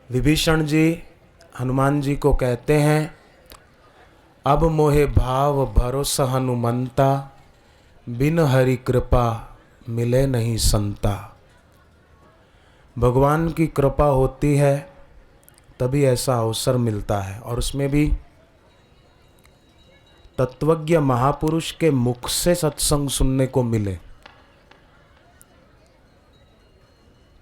विभीषण जी हनुमान जी को कहते हैं, अब मोहे भाव भरोसा हनुमंता, बिन हरि कृपा मिले नहीं संता। भगवान की कृपा होती है तभी ऐसा अवसर मिलता है, और उसमें भी तत्वज्ञ महापुरुष के मुख से सत्संग सुनने को मिले।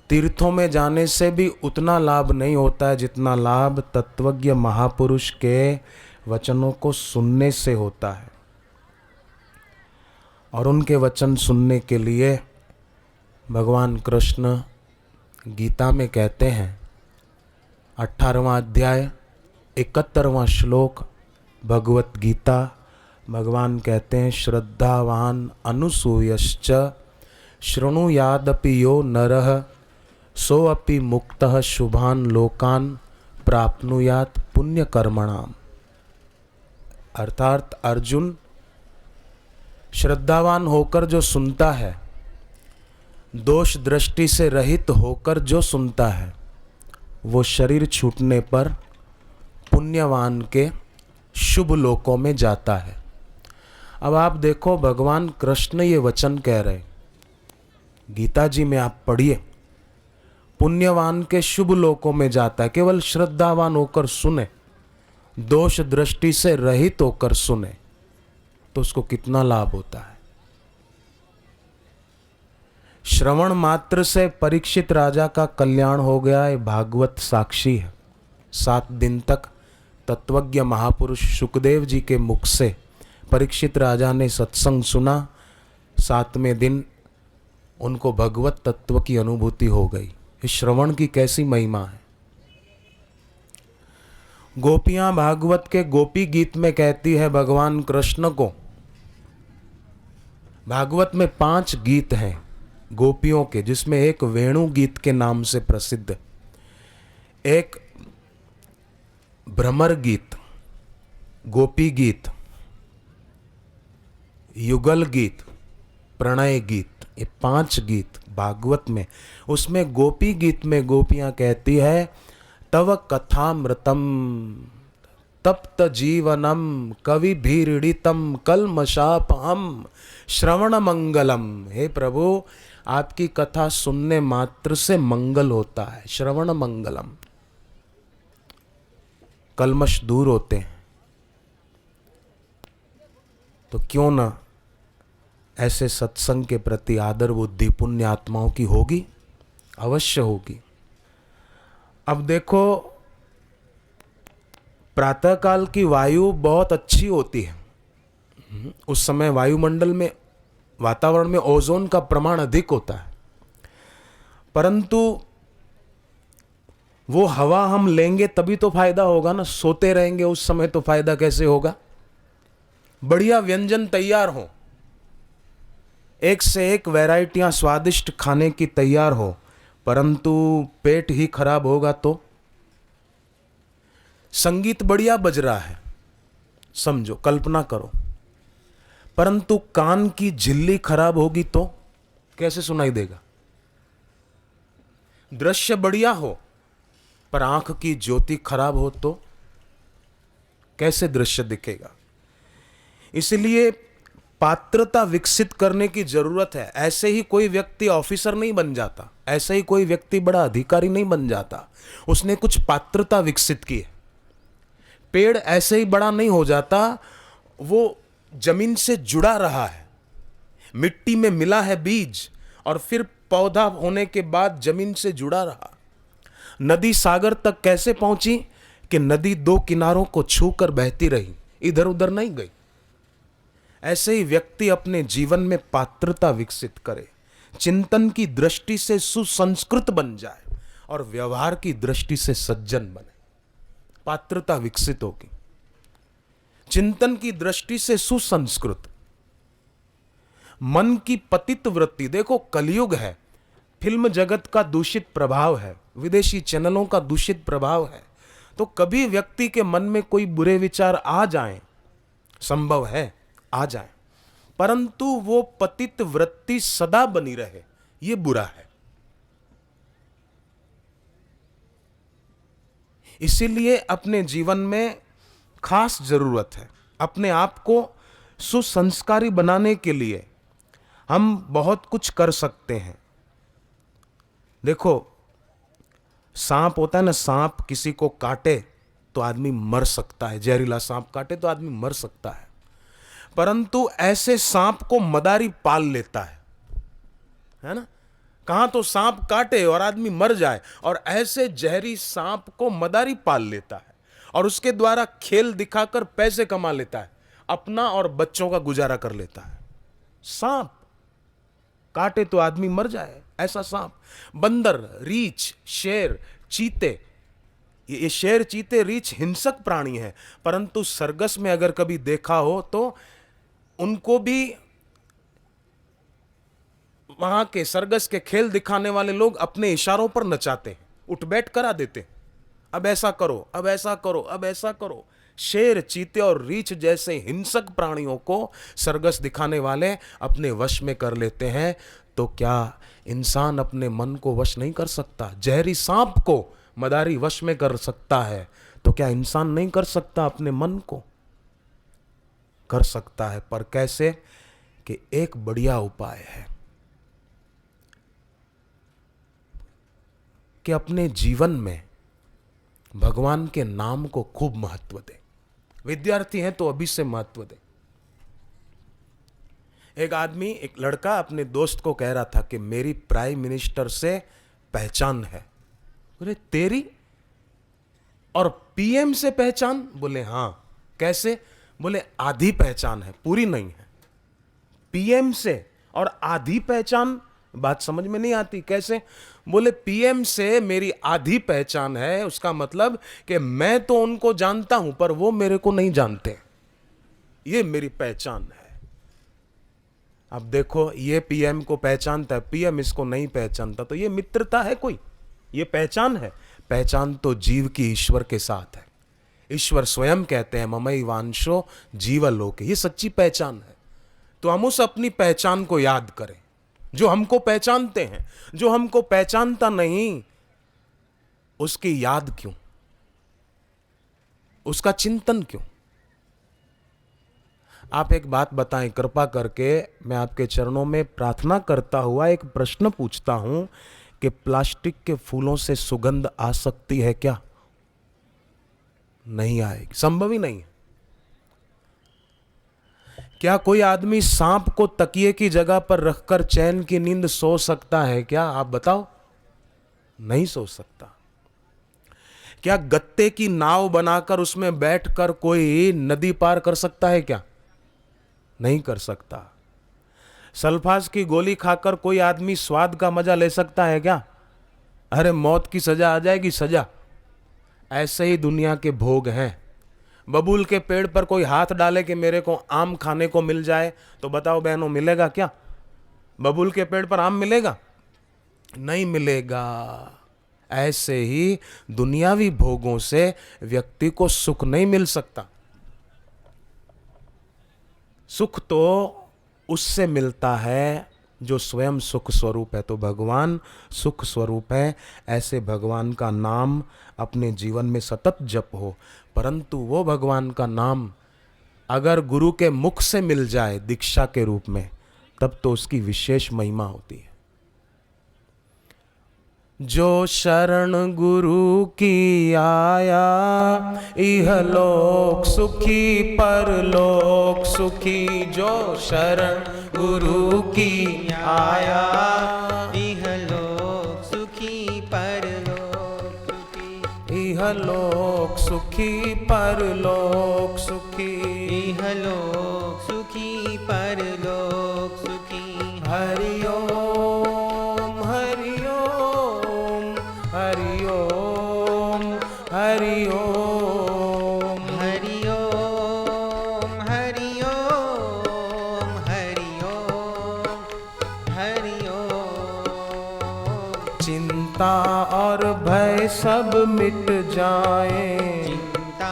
तीर्थों में जाने से भी उतना लाभ नहीं होता है जितना लाभ तत्वज्ञ महापुरुष के वचनों को सुनने से होता है। और उनके वचन सुनने के लिए भगवान कृष्ण गीता में कहते हैं, 18वां अध्याय 71वां श्लोक भगवत गीता, भगवान कहते हैं, श्रद्धावान अनुसूयश्च शृणुयादपि यो नरः सो अपि मुक्तः शुभान लोकान प्राप्नुयात पुण्य कर्मणाम। अर्थात अर्जुन, श्रद्धावान होकर जो सुनता है, दोष दृष्टि से रहित होकर जो सुनता है, वो शरीर छूटने पर पुण्यवान के शुभ लोकों में जाता है। अब आप देखो, भगवान कृष्ण ये वचन कह रहे, गीता जी में आप पढ़िए, पुण्यवान के शुभ लोकों में जाता है। केवल श्रद्धावान होकर सुने, दोष दृष्टि से रहित होकर सुने, तो उसको कितना लाभ होता है। श्रवण मात्र से परीक्षित राजा का कल्याण हो गया, ये भागवत साक्षी है। 7 दिन तक तत्वज्ञ महापुरुष सुखदेव जी के मुख से परीक्षित राजा ने सत्संग सुना। 7वें दिन उनको भगवत तत्व की अनुभूति हो गई। इस श्रवण की कैसी महिमा है। गोपियां भागवत के गोपी गीत में कहती है भगवान कृष्ण को, भागवत में 5 गीत हैं गोपियों के, जिसमें एक वेणु गीत के नाम से प्रसिद्ध, एक भ्रमर गीत, गोपी गीत, युगल गीत, प्रणय गीत, ये 5 गीत भागवत में। उसमें गोपी गीत में गोपियां कहती है, तव कथामृतम तप्त जीवनम कवि भीड़ितम कलमशापहम श्रवण मंगलम। हे प्रभु, आपकी कथा सुनने मात्र से मंगल होता है, श्रवण मंगलम, कलमश दूर होते हैं। तो क्यों ना ऐसे सत्संग के प्रति आदर बुद्धि पुण्य आत्माओं की होगी, अवश्य होगी। अब देखो, प्रातःकाल की वायु बहुत अच्छी होती है। उस समय वायुमंडल में, वातावरण में ओजोन का प्रमाण अधिक होता है, परंतु वो हवा हम लेंगे तभी तो फायदा होगा ना। सोते रहेंगे उस समय तो फायदा कैसे होगा। बढ़िया व्यंजन तैयार हो, एक से एक वैरायटियां स्वादिष्ट खाने की तैयार हो, परंतु पेट ही खराब होगा तो। संगीत बढ़िया बज रहा है, समझो, कल्पना करो, परंतु कान की झिल्ली खराब होगी तो कैसे सुनाई देगा। दृश्य बढ़िया हो पर आंख की ज्योति खराब हो तो कैसे दृश्य दिखेगा। इसलिए पात्रता विकसित करने की जरूरत है। ऐसे ही कोई व्यक्ति ऑफिसर नहीं बन जाता, ऐसे ही कोई व्यक्ति बड़ा अधिकारी नहीं बन जाता, उसने कुछ पात्रता विकसित की है। पेड़ ऐसे ही बड़ा नहीं हो जाता, वो जमीन से जुड़ा रहा है, मिट्टी में मिला है बीज, और फिर पौधा होने के बाद जमीन से जुड़ा रहा। नदी सागर तक कैसे पहुंची कि नदी 2 किनारों को छूकर बहती रही, इधर उधर नहीं गई। ऐसे ही व्यक्ति अपने जीवन में पात्रता विकसित करे, चिंतन की दृष्टि से सुसंस्कृत बन जाए और व्यवहार की दृष्टि से सज्जन बने। पात्रता विकसित होगी, चिंतन की दृष्टि से सुसंस्कृत। मन की पतित वृत्ति, देखो कलयुग है, फिल्म जगत का दूषित प्रभाव है, विदेशी चैनलों का दूषित प्रभाव है, तो कभी व्यक्ति के मन में कोई बुरे विचार आ जाएं, संभव है आ जाए, परंतु वो पतित वृत्ति सदा बनी रहे, ये बुरा है। इसीलिए अपने जीवन में खास जरूरत है। अपने आप को सुसंस्कारी बनाने के लिए हम बहुत कुछ कर सकते हैं। देखो, सांप होता है ना, सांप किसी को काटे तो आदमी मर सकता है, जहरीला सांप काटे तो आदमी मर सकता है, परंतु ऐसे सांप को मदारी पाल लेता है ना। कहां तो सांप काटे और आदमी मर जाए, और ऐसे जहरी सांप को मदारी पाल लेता है और उसके द्वारा खेल दिखाकर पैसे कमा लेता है, अपना और बच्चों का गुजारा कर लेता है। सांप काटे तो आदमी मर जाए, ऐसा सांप। बंदर, रीछ, शेर, चीते, ये शेर, चीते, रीछ हिंसक प्राणी है, परंतु सर्कस में अगर कभी देखा हो तो उनको भी वहां के सर्कस के खेल दिखाने वाले लोग अपने इशारों पर नचाते हैं, उठ बैठ करा देते हैं, अब ऐसा करो, अब ऐसा करो, अब ऐसा करो। शेर, चीते और रीछ जैसे हिंसक प्राणियों को सर्कस दिखाने वाले अपने वश में कर लेते हैं, तो क्या इंसान अपने मन को वश नहीं कर सकता? जहरी सांप को मदारी वश में कर सकता है, तो क्या इंसान नहीं कर सकता? अपने मन को कर सकता है, पर कैसे? कि एक बढ़िया उपाय है कि अपने जीवन में भगवान के नाम को खूब महत्व दे। विद्यार्थी हैं तो अभी से महत्व दे। एक आदमी, एक लड़का अपने दोस्त को कह रहा था कि मेरी प्राइम मिनिस्टर से पहचान है। बोले तेरी और पीएम से पहचान? बोले हाँ। कैसे? बोले आधी पहचान है, पूरी नहीं है। पीएम से और आधी पहचान, बात समझ में नहीं आती। कैसे? बोले पीएम से मेरी आधी पहचान है, उसका मतलब कि मैं तो उनको जानता हूं पर वो मेरे को नहीं जानते, ये मेरी पहचान है। अब देखो, ये पीएम को पहचानता है, पीएम इसको नहीं पहचानता, तो ये मित्रता है कोई? ये पहचान है? पहचान तो जीव की ईश्वर के साथ है। ईश्वर स्वयं कहते हैं ममई वांशो जीवलोक, ये सच्ची पहचान है। तो हम उस अपनी पहचान को याद करें जो हमको पहचानते हैं। जो हमको पहचानता नहीं, उसकी याद क्यों, उसका चिंतन क्यों? आप एक बात बताएं, कृपा करके मैं आपके चरणों में प्रार्थना करता हुआ एक प्रश्न पूछता हूं कि प्लास्टिक के फूलों से सुगंध आ सकती है क्या? नहीं आएगी, संभव ही नहीं है। क्या कोई आदमी सांप को तकिए की जगह पर रखकर चैन की नींद सो सकता है क्या? आप बताओ। नहीं सो सकता। क्या गत्ते की नाव बनाकर उसमें बैठकर कोई नदी पार कर सकता है क्या? नहीं कर सकता। सल्फास की गोली खाकर कोई आदमी स्वाद का मजा ले सकता है क्या? अरे मौत की सजा आ जाएगी, सजा। ऐसे ही दुनिया के भोग हैं। बबूल के पेड़ पर कोई हाथ डाले कि मेरे को आम खाने को मिल जाए, तो बताओ बहनों, मिलेगा क्या? बबूल के पेड़ पर आम मिलेगा? नहीं मिलेगा। ऐसे ही दुनियावी भोगों से व्यक्ति को सुख नहीं मिल सकता। सुख तो उससे मिलता है जो स्वयं सुख स्वरूप है। तो भगवान सुख स्वरूप है। ऐसे भगवान का नाम अपने जीवन में सतत जप हो। परंतु वो भगवान का नाम अगर गुरु के मुख से मिल जाए दीक्षा के रूप में, तब तो उसकी विशेष महिमा होती है। जो शरण गुरु की आया, इहलोक सुखी परलोक सुखी। जो शरण गुरु की आया, इहलोक सुखी परलोक सुखी। इहलोक सुखी परलोक सुखी। इहलोक सुखी परलोक सुखी। हरि ओम हरि ओम हरि ओम हरि ओम हरि ओम हरि ओम हरि ओम हरि ओम। चिंता और भय सब मिट जाए, चिंता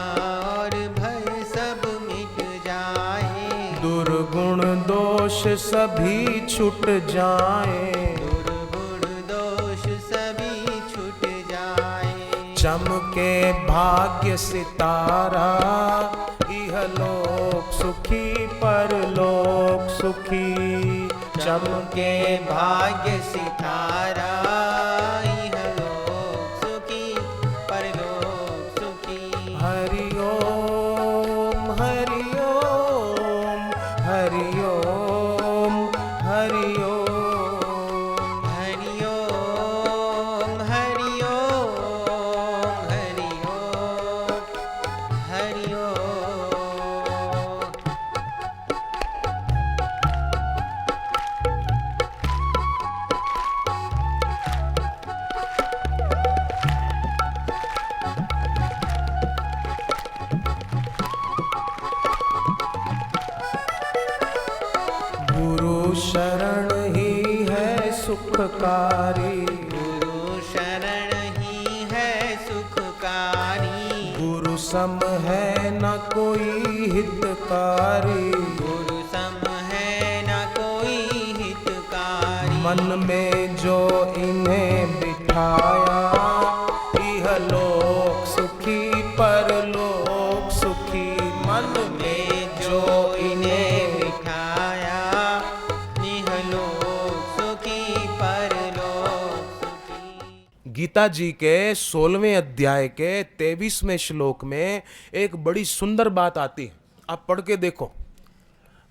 और भय सब मिट जाए। दुर्गुण दोष सभी छूट जाए। दुर्गुण दोष सभी छूट जाए। चमके भाग्य सितारा, इहलोक सुखी परलोक सुखी। चमके भाग्य सितारा, इहलोक सुखी परलोक सुखी। हरि ओम हरि ओम हरि ओम हरि ओम। हरि ओम हरि ओम हरि ओम हरि ओम। गुरु शरण ही है सुखकारी, गुरु शरण ही है सुखकारी। गुरु सम है न कोई हितकारी। गुरु सम है न कोई हितकारी। मन में जो इन्हें बिठाया, इहलोक सुखी परलोक सुखी। मन में जो इन्हें बिठाया, इहलोक सुखी परलोक सुखी। गीता जी के 16वें अध्याय के 23वें श्लोक में एक बड़ी सुंदर बात आती है, आप पढ़ के देखो।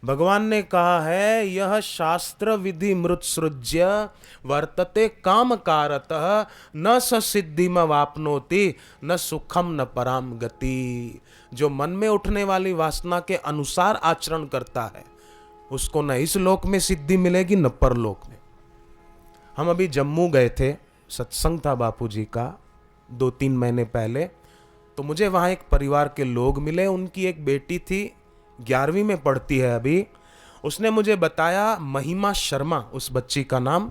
भगवान ने कहा है, यह शास्त्र विधि मृत्सृज्य वर्तते काम कारतः न स सिद्धिम वापनोति न सुखम न पराम गति। जो मन में उठने वाली वासना के अनुसार आचरण करता है, उसको न इस लोक में सिद्धि मिलेगी न परलोक में। हम अभी जम्मू गए थे, सत्संग था बापू जी का 2-3 महीने पहले। तो मुझे वहाँ एक परिवार के लोग मिले, उनकी एक बेटी थी, 11वीं में पढ़ती है अभी। उसने मुझे बताया, महिमा शर्मा उस बच्ची का नाम।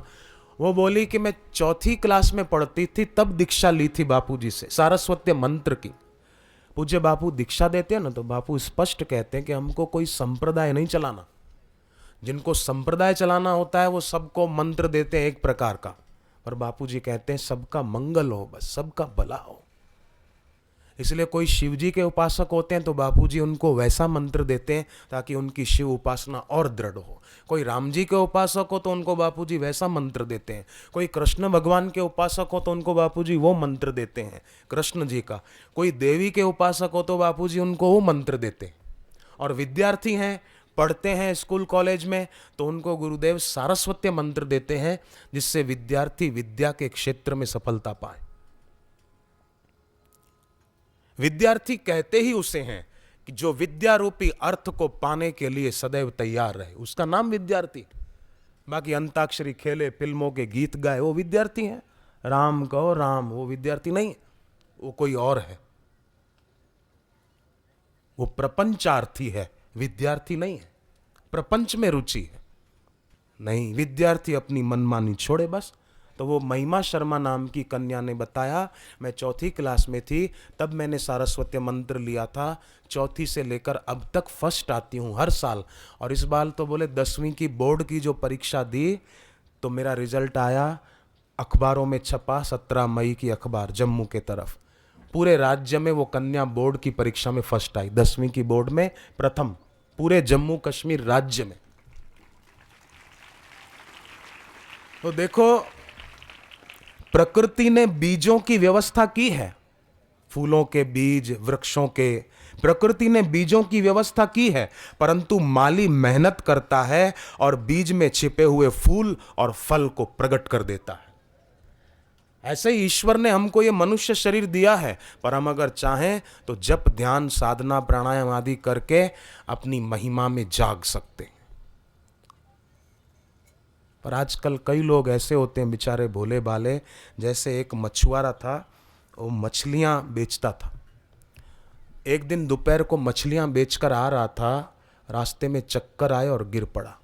वो बोली कि मैं 4थी क्लास में पढ़ती थी तब दीक्षा ली थी बापू जी से, सारस्वत मंत्र की। पूज्य बापू दीक्षा देते हैं ना, तो बापू स्पष्ट कहते हैं कि हमको कोई संप्रदाय नहीं चलाना। जिनको संप्रदाय चलाना होता है वो सबको मंत्र देते हैं एक प्रकार का, पर बापू जी कहते हैं सबका मंगल हो, बस सबका भला हो। इसलिए कोई शिव जी के उपासक होते हैं तो बापू जी उनको वैसा मंत्र देते हैं ताकि उनकी शिव उपासना और दृढ़ हो। कोई राम जी के उपासक हो तो उनको बापू जी वैसा मंत्र देते हैं। कोई कृष्ण भगवान के उपासक हो तो उनको बापू जी वो मंत्र देते हैं कृष्ण जी का। कोई देवी के उपासक हो तो बापू जी उनको वो मंत्र देते हैं। और विद्यार्थी हैं, पढ़ते हैं स्कूल कॉलेज में, तो उनको गुरुदेव सारस्वत्य मंत्र देते हैं, जिससे विद्यार्थी विद्या के क्षेत्र में सफलता पाए। विद्यार्थी कहते ही उसे हैं कि जो विद्या रूपी अर्थ को पाने के लिए सदैव तैयार रहे, उसका नाम विद्यार्थी। बाकी अंताक्षरी खेले, फिल्मों के गीत गाए, वो विद्यार्थी हैं। राम कहो राम, वो विद्यार्थी नहीं, वो कोई और है, वो प्रपंचार्थी है, विद्यार्थी नहीं है। प्रपंच में रुचि है नहीं, विद्यार्थी अपनी मनमानी छोड़े बस। तो वो महिमा शर्मा नाम की कन्या ने बताया, मैं 4थी क्लास में थी तब मैंने सारस्वत्य मंत्र लिया था। 4थी से लेकर अब तक फर्स्ट आती हूँ हर साल। और इस बार तो बोले 10वीं की बोर्ड की जो परीक्षा दी तो मेरा रिजल्ट आया, अखबारों में छपा, 17 मई की अखबार जम्मू के तरफ। पूरे राज्य में वो कन्या बोर्ड की परीक्षा में फर्स्ट आई, 10वीं की बोर्ड में प्रथम, पूरे जम्मू कश्मीर राज्य में। तो देखो, प्रकृति ने बीजों की व्यवस्था की है, फूलों के बीज, वृक्षों के, प्रकृति ने बीजों की व्यवस्था की है, परंतु माली मेहनत करता है और बीज में छिपे हुए फूल और फल को प्रकट कर देता है। ऐसे ही ईश्वर ने हमको ये मनुष्य शरीर दिया है, पर हम अगर चाहें तो जप, ध्यान, साधना, प्राणायाम आदि करके अपनी महिमा में जाग सकते हैं। पर आजकल कई लोग ऐसे होते हैं बेचारे भोले भाले, जैसे एक मछुआरा था, वो मछलियां बेचता था। एक दिन दोपहर को मछलियां बेचकर आ रहा था, रास्ते में चक्कर आए और गिर पड़ा।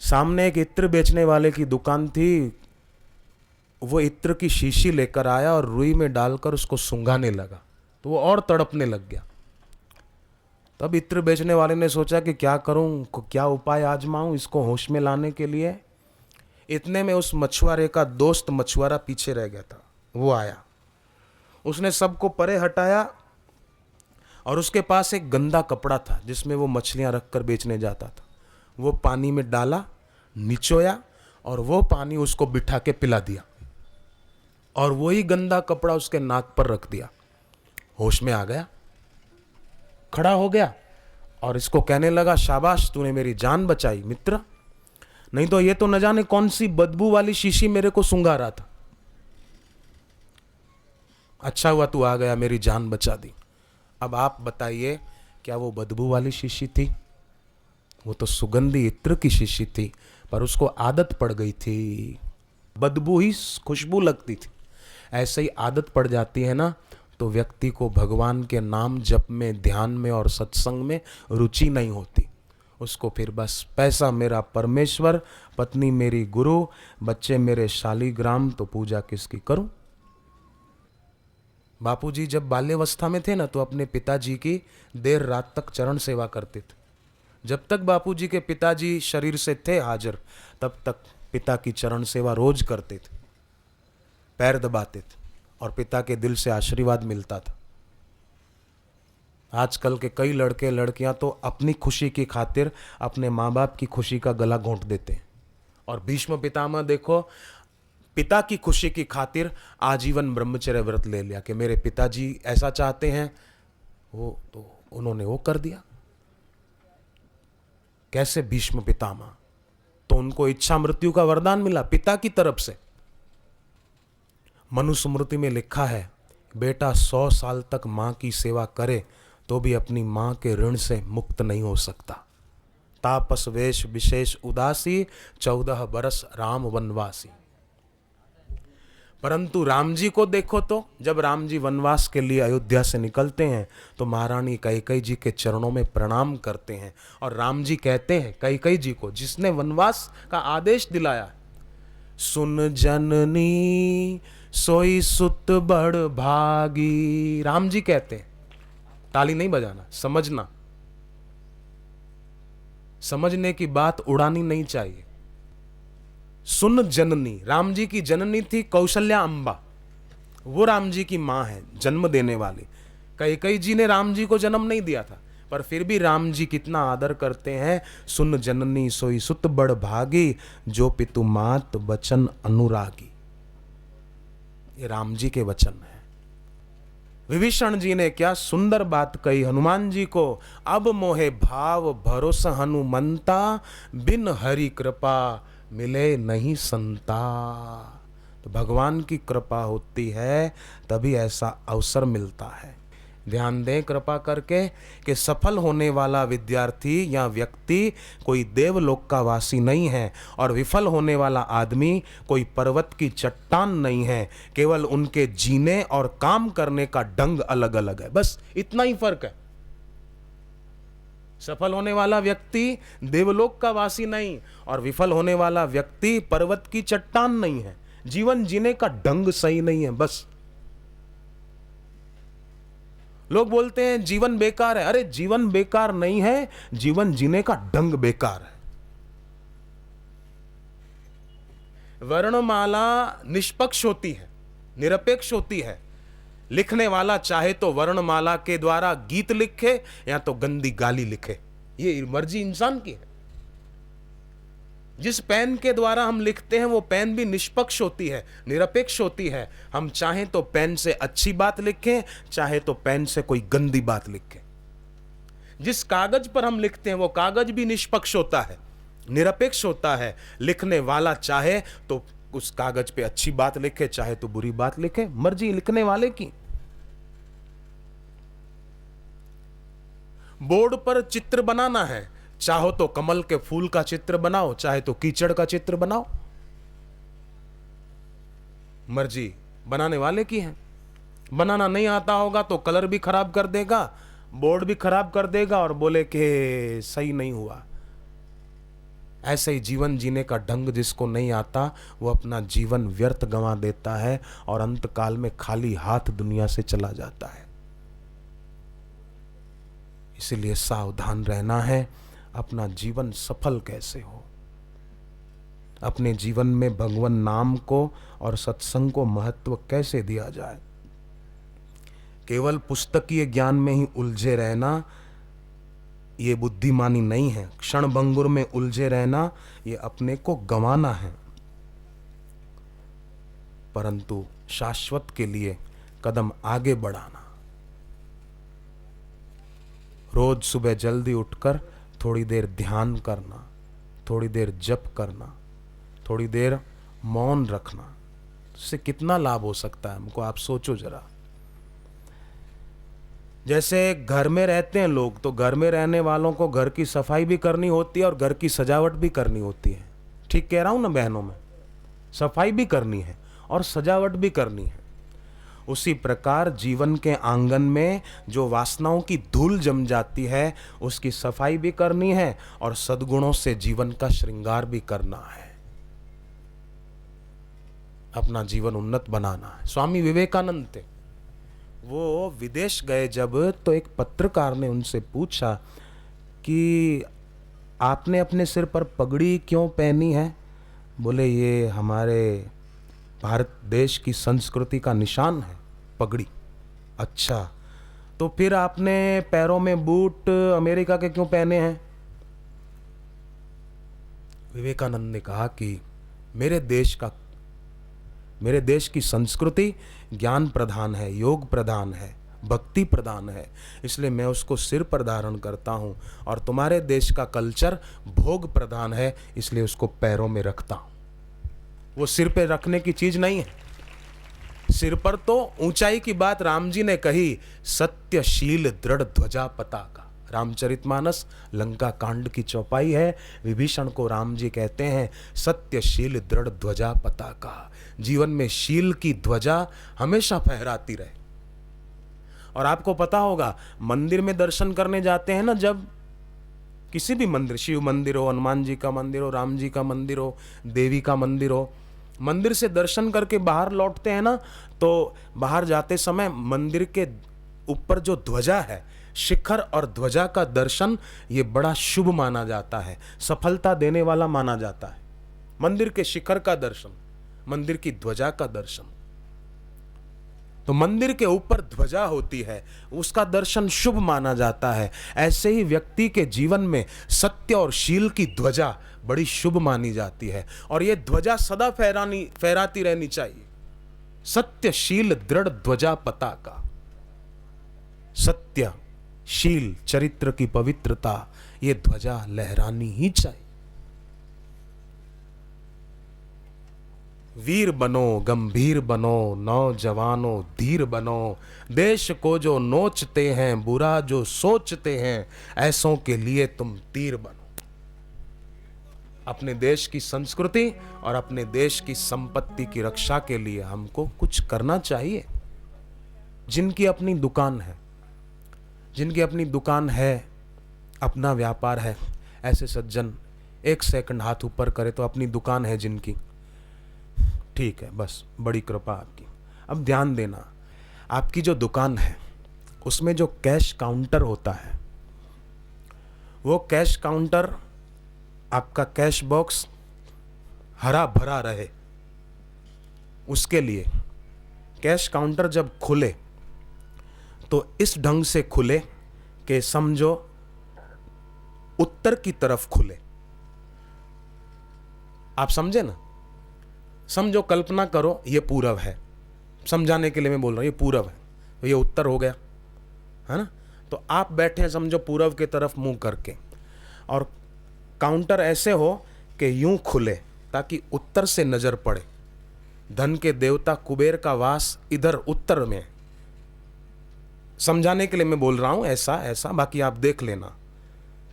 सामने एक इत्र बेचने वाले की दुकान थी, वो इत्र की शीशी लेकर आया और रुई में डालकर उसको सूंघाने लगा, तो वो और तड़पने लग गया। तब इत्र बेचने वाले ने सोचा कि क्या करूं, क्या उपाय आजमाऊं इसको होश में लाने के लिए। इतने में उस मछुआरे का दोस्त मछुआरा पीछे रह गया था, वो आया, उसने सबको परे हटाया और उसके पास एक गंदा कपड़ा था जिसमें वो मछलियां रखकर बेचने जाता था। वो पानी में डाला, निचोया और वो पानी उसको बिठा के पिला दिया और वही गंदा कपड़ा उसके नाक पर रख दिया। होश में आ गया, खड़ा हो गया और इसको कहने लगा, शाबाश तूने मेरी जान बचाई मित्र, नहीं तो ये तो न जाने कौन सी बदबू वाली शीशी मेरे को सूंघा रहा था। अच्छा हुआ तू आ गया, मेरी जान बचा दी। अब आप बताइए, क्या वो बदबू वाली शीशी थी? वो तो सुगंधी इत्र की शीशी थी, पर उसको आदत पड़ गई थी, बदबू ही खुशबू लगती थी। ऐसे ही आदत पड़ जाती है ना, तो व्यक्ति को भगवान के नाम जप में, ध्यान में और सत्संग में रुचि नहीं होती। उसको फिर बस पैसा मेरा परमेश्वर, पत्नी मेरी गुरु, बच्चे मेरे शालीग्राम, तो पूजा किसकी करूं? बापूजी जब बाल्यावस्था में थे ना, तो अपने पिताजी की देर रात तक चरण सेवा करते थे। जब तक बापूजी के पिताजी शरीर से थे हाजिर, तब तक पिता की चरण सेवा रोज करते थे, पैर दबाते थे और पिता के दिल से आशीर्वाद मिलता था। आजकल के कई लड़के लड़कियां तो अपनी खुशी की खातिर अपने माँ बाप की खुशी का गला घोंट देते हैं। और भीष्म पितामह देखो, पिता की खुशी की खातिर आजीवन ब्रह्मचर्य व्रत ले लिया कि मेरे पिताजी ऐसा चाहते हैं, वो तो उन्होंने वो कर दिया। कैसे भीष्म पितामह? तो उनको इच्छा मृत्यु का वरदान मिला पिता की तरफ से। मनुस्मृति में लिखा है, बेटा 100 साल तक मां की सेवा करे तो भी अपनी मां के ऋण से मुक्त नहीं हो सकता। तापस वेश विशेष उदासी, 14 बरस राम वनवासी। परंतु राम जी को देखो तो, जब राम जी वनवास के लिए अयोध्या से निकलते हैं तो महारानी कैकेयी जी के चरणों में प्रणाम करते हैं और राम जी कहते हैं कैकेयी जी को, जिसने वनवास का आदेश दिलाया, सुन जननी सोई सुत बड़ भागी। राम जी कहते हैं, ताली नहीं बजाना, समझना, समझने की बात उड़ानी नहीं चाहिए। सुन जननी, राम जी की जननी थी कौशल्या अम्बा, वो राम जी की मां है, जन्म देने वाली। कैकेयी जी ने राम जी को जन्म नहीं दिया था, पर फिर भी राम जी कितना आदर करते हैं। सुन जननी सोई सुत बड़ भागी, जो पितु मात वचन अनुरागी। ये राम जी के वचन है। विभीषण जी ने क्या सुंदर बात कही हनुमान जी को, अब मोहे भाव भरोसा हनुमंता, बिन हरि कृपा मिले नहीं संता। तो भगवान की कृपा होती है तभी ऐसा अवसर मिलता है। ध्यान दें कृपा करके कि सफल होने वाला विद्यार्थी या व्यक्ति कोई देवलोक का वासी नहीं है और विफल होने वाला आदमी कोई पर्वत की चट्टान नहीं है। केवल उनके जीने और काम करने का ढंग अलग अलग है, बस इतना ही फर्क है। सफल होने वाला व्यक्ति देवलोक का वासी नहीं और विफल होने वाला व्यक्ति पर्वत की चट्टान नहीं है। जीवन जीने का ढंग सही नहीं है बस। लोग बोलते हैं जीवन बेकार है। अरे जीवन बेकार नहीं है, जीवन जीने का ढंग बेकार है। वर्णमाला निष्पक्ष होती है, निरपेक्ष होती है। लिखने वाला चाहे तो वर्णमाला के द्वारा गीत लिखे या तो गंदी गाली लिखे, ये मर्जी इंसान की है। जिस पेन के द्वारा हम लिखते हैं वो पेन भी निष्पक्ष होती है, निरपेक्ष होती है। हम चाहें तो पेन से अच्छी बात लिखें, चाहे तो पेन से कोई गंदी बात लिखें। जिस कागज पर हम लिखते हैं वो कागज भी निष्पक्ष होता है, निरपेक्ष होता है। लिखने वाला चाहे तो उस कागज पे अच्छी बात लिखे, चाहे तो बुरी बात लिखे, मर्जी लिखने वाले की। बोर्ड पर चित्र बनाना है, चाहो तो कमल के फूल का चित्र बनाओ, चाहे तो कीचड़ का चित्र बनाओ, मर्जी बनाने वाले की है। बनाना नहीं आता होगा तो कलर भी खराब कर देगा, बोर्ड भी खराब कर देगा और बोले कि सही नहीं हुआ। ऐसे ही जीवन जीने का ढंग जिसको नहीं आता वो अपना जीवन व्यर्थ गंवा देता है और अंतकाल में खाली हाथ दुनिया से चला जाता है। इसीलिए सावधान रहना है, अपना जीवन सफल कैसे हो। अपने जीवन में भगवान नाम को और सत्संग को महत्व कैसे दिया जाए। केवल पुस्तकीय ज्ञान में ही उलझे रहना ये बुद्धिमानी नहीं है। क्षण भंगुर में उलझे रहना ये अपने को गंवाना है। परंतु शाश्वत के लिए कदम आगे बढ़ाना। रोज सुबह जल्दी उठकर थोड़ी देर ध्यान करना, थोड़ी देर जप करना, थोड़ी देर मौन रखना, इससे कितना लाभ हो सकता है हमको, आप सोचो जरा। जैसे घर में रहते हैं लोग, तो घर में रहने वालों को घर की सफाई भी करनी होती है और घर की सजावट भी करनी होती है। ठीक कह रहा हूं ना बहनों? में सफाई भी करनी है और सजावट भी करनी है। उसी प्रकार जीवन के आंगन में जो वासनाओं की धूल जम जाती है, उसकी सफाई भी करनी है और सद्गुणों से जीवन का श्रृंगार भी करना है। अपना जीवन उन्नत बनाना है। स्वामी विवेकानंद थे, वो विदेश गए जब, तो एक पत्रकार ने उनसे पूछा कि आपने अपने सिर पर पगड़ी क्यों पहनी है? बोले ये हमारे भारत देश की संस्कृति का निशान है पगड़ी। अच्छा, तो फिर आपने पैरों में बूट अमेरिका के क्यों पहने हैं? विवेकानंद ने कहा कि मेरे देश की संस्कृति ज्ञान प्रधान है, योग प्रधान है, भक्ति प्रधान है, इसलिए मैं उसको सिर पर धारण करता हूं। और तुम्हारे देश का कल्चर भोग प्रधान है, इसलिए उसको पैरों में रखता हूं। वो सिर पे रखने की चीज नहीं है। सिर पर तो ऊंचाई की बात राम जी ने कही, सत्यशील दृढ़ ध्वजा पताका। रामचरितमानस लंका कांड की चौपाई है। विभीषण को राम जी कहते हैं सत्यशील दृढ़ ध्वजा पताका। जीवन में शील की ध्वजा हमेशा फहराती रहे। और आपको पता होगा, मंदिर में दर्शन करने जाते हैं ना, जब किसी भी मंदिर, शिव मंदिर हो, हनुमान जी का मंदिर हो, राम जी का मंदिर हो, देवी का मंदिर हो, मंदिर से दर्शन करके बाहर लौटते हैं ना, तो बाहर जाते समय मंदिर के ऊपर जो ध्वजा है, शिखर और ध्वजा का दर्शन ये बड़ा शुभ माना जाता है, सफलता देने वाला माना जाता है। मंदिर के शिखर का दर्शन, मंदिर की ध्वजा का दर्शन। तो मंदिर के ऊपर ध्वजा होती है, उसका दर्शन शुभ माना जाता है। ऐसे ही व्यक्ति के जीवन में सत्य और शील की ध्वजा बड़ी शुभ मानी जाती है और ये ध्वजा सदा फहराती रहनी चाहिए। सत्यशील दृढ़ ध्वजा पताका। सत्य, शील, चरित्र की पवित्रता, ये ध्वजा लहरानी ही चाहिए। वीर बनो, गंभीर बनो, नौजवानों धीर बनो। देश को जो नोचते हैं, बुरा जो सोचते हैं, ऐसों के लिए तुम तीर बनो। अपने देश की संस्कृति और अपने देश की संपत्ति की रक्षा के लिए हमको कुछ करना चाहिए। जिनकी अपनी दुकान है, अपना व्यापार है, ऐसे सज्जन एक सेकंड हाथ ऊपर करे तो अपनी दुकान है जिनकी, ठीक है, बस बड़ी कृपा आपकी। अब ध्यान देना, आपकी जो दुकान है उसमें जो कैश काउंटर होता है, वो कैश काउंटर, आपका कैश बॉक्स हरा भरा रहे, उसके लिए कैश काउंटर जब खुले तो इस ढंग से खुले कि समझो उत्तर की तरफ खुले। आप समझे ना? समझो, कल्पना करो ये पूरब है, समझाने के लिए मैं बोल रहा हूं, ये पूरब है तो ये उत्तर हो गया, है ना? तो आप बैठे हैं समझो पूरब की तरफ मुंह करके, और काउंटर ऐसे हो कि यूं खुले ताकि उत्तर से नजर पड़े। धन के देवता कुबेर का वास इधर उत्तर में। समझाने के लिए मैं बोल रहा हूं, ऐसा, बाकी आप देख लेना।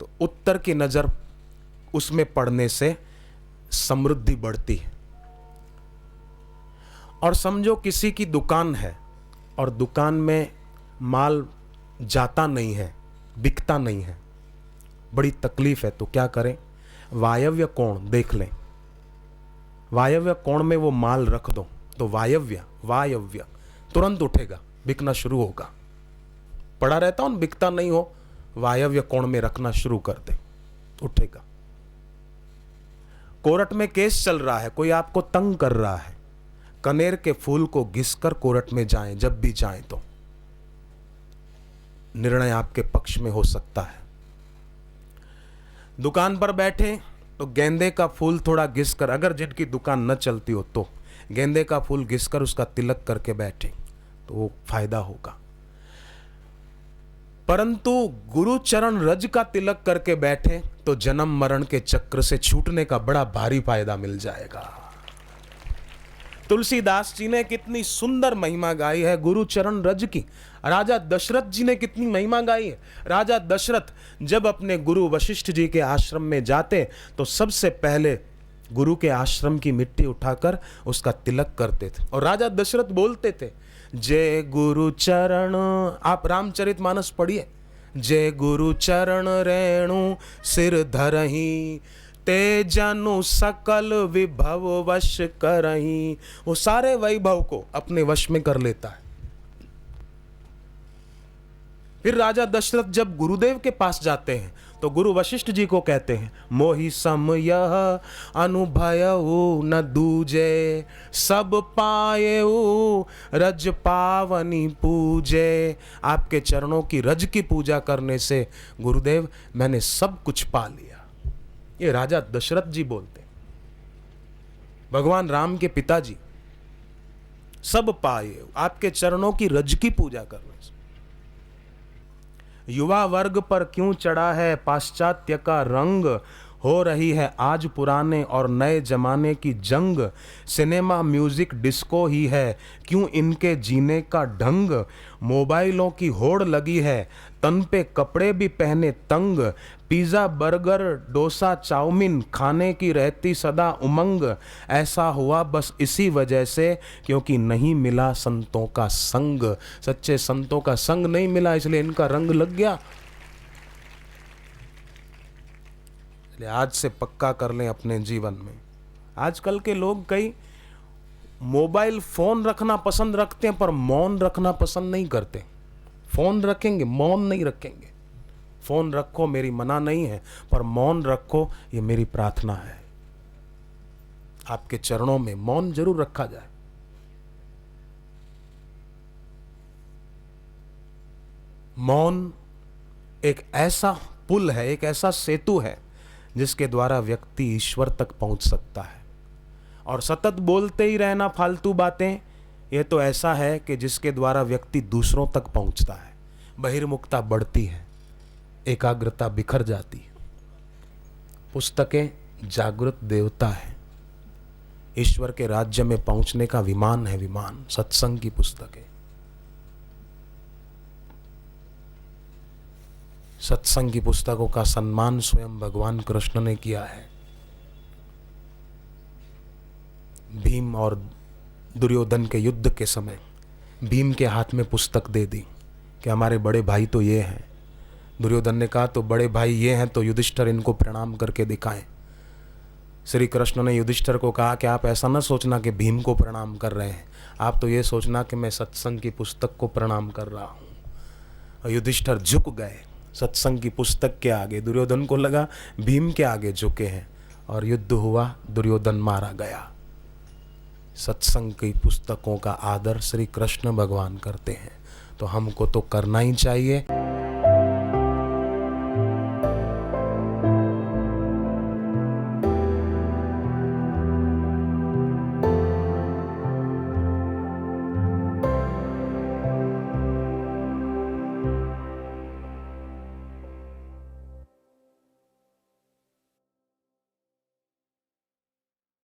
तो उत्तर की नजर उसमें पड़ने से समृद्धि बढ़ती है। और समझो किसी की दुकान है और दुकान में माल जाता नहीं है, बिकता नहीं है, बड़ी तकलीफ है, तो क्या करें? वायव्य कोण देख लें, वायव्य कोण में वो माल रख दो तो वायव्य तुरंत उठेगा, बिकना शुरू होगा। पड़ा रहता हो, बिकता नहीं हो, वायव्य कोण में रखना शुरू कर दे, उठेगा। कोर्ट में केस चल रहा है, कोई आपको तंग कर रहा है, कनेर के फूल को घिसकर कोर्ट में जाएं जब भी जाएं तो निर्णय आपके पक्ष में हो सकता है। दुकान पर बैठे तो गेंदे का फूल थोड़ा घिस कर, अगर जिनकी दुकान न चलती हो तो गेंदे का फूल घिस कर उसका तिलक करके बैठे तो वो फायदा होगा। परंतु गुरु चरण रज का तिलक करके बैठे तो जन्म मरण के चक्र से छूटने का बड़ा भारी फायदा मिल जाएगा। तुलसीदास जी ने कितनी सुंदर महिमा गाई है गुरु चरण रज की। राजा दशरथ जी ने कितनी महिमा गाई है। राजा दशरथ जब अपने गुरु वशिष्ठ जी के आश्रम में जाते तो सबसे पहले गुरु के आश्रम की मिट्टी उठाकर उसका तिलक करते थे और राजा दशरथ बोलते थे, जय गुरु चरण, आप रामचरितमानस पढ़िए, जय गुरु चरण रेणु सिर धरही, ते जनु सकल विभव वश करही। वो सारे वैभव को अपने वश में कर लेता है। फिर राजा दशरथ जब गुरुदेव के पास जाते हैं तो गुरु वशिष्ठ जी को कहते हैं, मोहि सम यह अनुभयउ न दूजे, सब पाएउ रज पावनी पूजे। आपके चरणों की रज की पूजा करने से गुरुदेव मैंने सब कुछ पा लिया। ये राजा दशरथ जी बोलते हैं। भगवान राम के पिताजी, सब पाएउ, आपके चरणों की रज की पूजा करने से। युवा वर्ग पर क्यों चढ़ा है पाश्चात्य का रंग, हो रही है आज पुराने और नए जमाने की जंग, सिनेमा म्यूजिक डिस्को ही है क्यों इनके जीने का ढंग, मोबाइलों की होड़ लगी है तन पे कपड़े भी पहने तंग, पिज़्ज़ा बर्गर डोसा चाउमीन खाने की रहती सदा उमंग, ऐसा हुआ बस इसी वजह से क्योंकि नहीं मिला संतों का संग। सच्चे संतों का संग नहीं मिला इसलिए इनका रंग लग गया। आज से पक्का कर लें अपने जीवन में। आजकल के लोग कई मोबाइल फोन रखना पसंद रखते हैं पर मौन रखना पसंद नहीं करते। फोन रखेंगे मौन नहीं रखेंगे। फोन रखो मेरी मना नहीं है पर मौन रखो ये मेरी प्रार्थना है। आपके चरणों में मौन जरूर रखा जाए। मौन एक ऐसा पुल है, एक ऐसा सेतु है जिसके द्वारा व्यक्ति ईश्वर तक पहुंच सकता है। और सतत बोलते ही रहना फालतू बातें, यह तो ऐसा है कि जिसके द्वारा व्यक्ति दूसरों तक पहुंचता है। बहिर्मुखता बढ़ती है, एकाग्रता बिखर जाती है। पुस्तकें जागृत देवता है, ईश्वर के राज्य में पहुंचने का विमान है। विमान सत्संग की पुस्तकें, सत्संग की पुस्तकों का सम्मान स्वयं भगवान कृष्ण ने किया है। भीम और दुर्योधन के युद्ध के समय भीम के हाथ में पुस्तक दे दी कि हमारे बड़े भाई तो ये हैं। दुर्योधन ने कहा तो बड़े भाई ये हैं तो युधिष्ठिर इनको प्रणाम करके दिखाएं। श्री कृष्ण ने युधिष्ठिर को कहा कि आप ऐसा न सोचना कि भीम को प्रणाम कर रहे हैं, आप तो ये सोचना कि मैं सत्संग की पुस्तक को प्रणाम कर रहा हूँ। और युधिष्ठिर झुक गए सत्संग की पुस्तक के आगे। दुर्योधन को लगा भीम के आगे झुके हैं और युद्ध हुआ, दुर्योधन मारा गया। सत्संग की पुस्तकों का आदर श्री कृष्ण भगवान करते हैं तो हमको तो करना ही चाहिए।